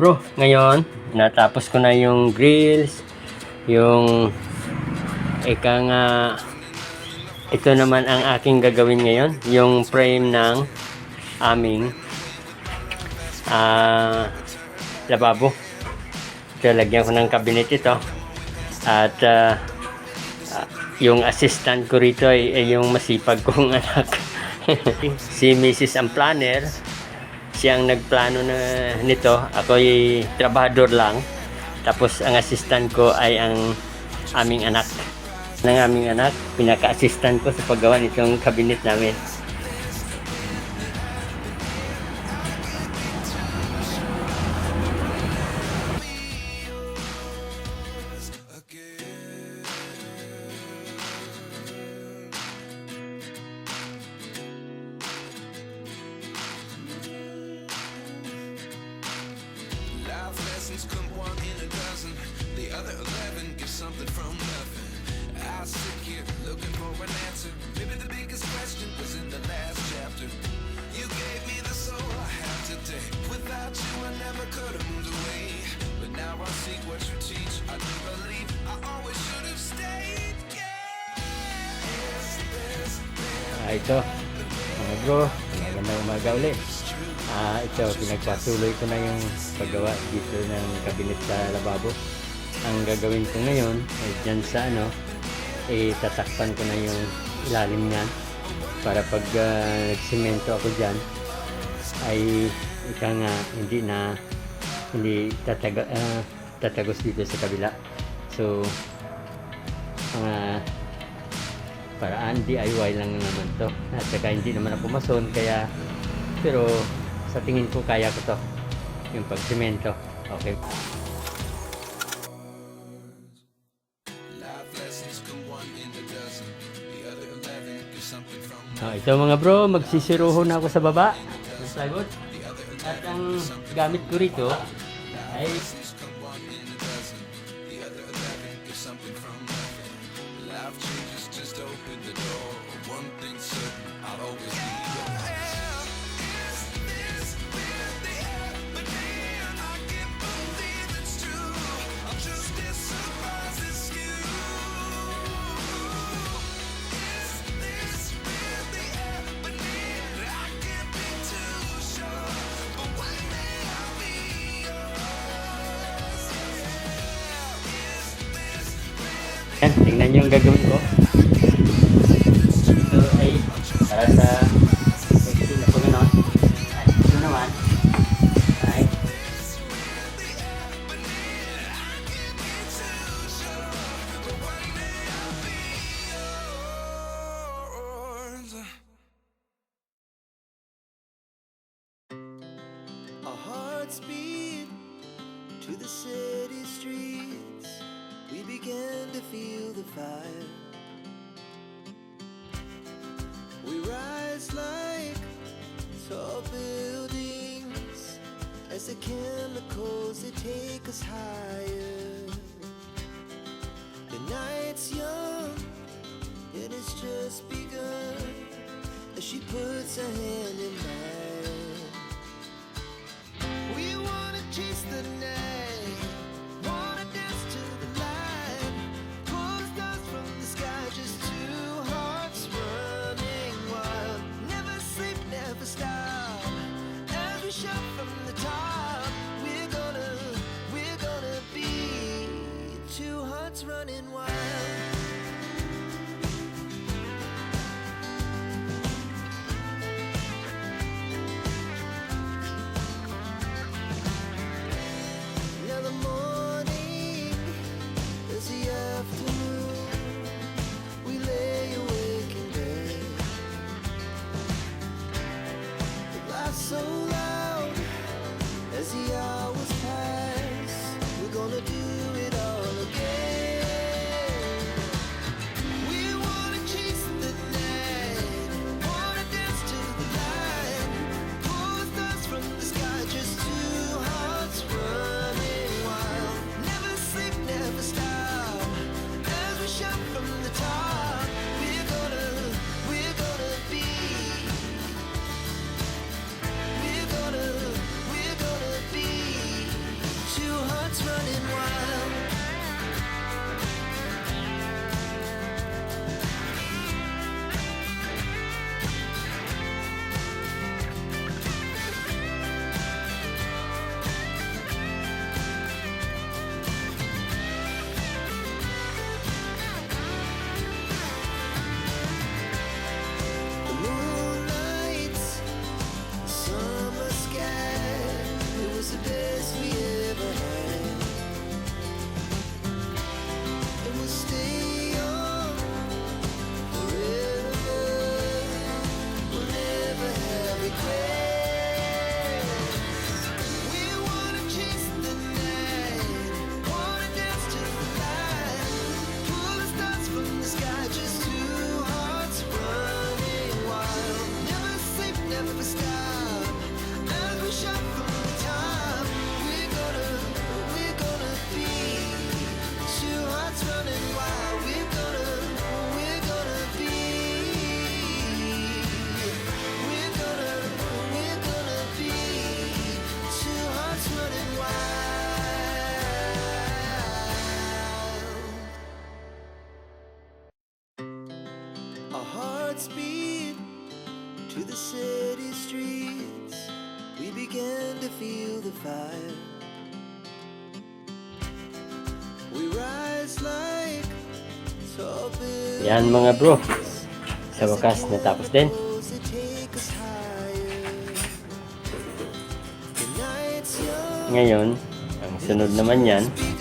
bro, ngayon natapos ko na yung grills, yung ika nga, ito naman ang aking gagawin ngayon, yung frame ng aming lababo. So, lagyan ko ng cabinet ito at yung assistant ko rito ay yung masipag kong anak. Si Mrs. ang planner, siyang nagplano nito. Ako ay trabahador lang. Tapos ang assistant ko ay ang aming anak. Ng aming anak, pinaka-assistant ko sa paggawa nitong cabinet namin. Come one in a dozen, the other 11 get something from nothing. I sit here looking for an answer. Maybe the biggest question was in the last chapter. You gave me the soul I have today. Without you I never could have moved away. But now I see what you teach. I do believe I always should have stayed. Ito, mga bro, magandang umaga ulit. Ito, pinagpatuloy ko na yung paggawa dito ng cabinet sa lababo. Ang gagawin ko ngayon ay dyan sa tatakpan ko na yung ilalim niyan para pag nagsimento ako dyan ay ika nga hindi tatagos dito sa kabila. So mga paraan DIY lang naman to, at saka hindi naman ako mason, kaya pero sa tingin ko kaya ko to, yung pagsimento. Okay. Ito mga bro, magsisiruho na ako sa baba ng plywood. At ang gamit ko rito ay yan, tingnan nyo yung gagawin ko. Ito ay para sa exit na po gano'n. At ito naman ay our hearts beat to the city streets. We began to feel the fire. We rise like tall buildings as the chemicals they take us higher. The night's young and it's just begun as she puts her hand in mine. We wanna chase the night, wanna dance to the light, pull the stars from the sky, just two hearts running wild. Never sleep, never stop, as we shout from the top. We're gonna be two hearts running wild. speed to the city streets. We began to feel the fire. We rise like tall buildings Yan mga bro. Sa wakas, natapos din. that take us higher. The night's young, Ngayon, ang sunod naman yan, be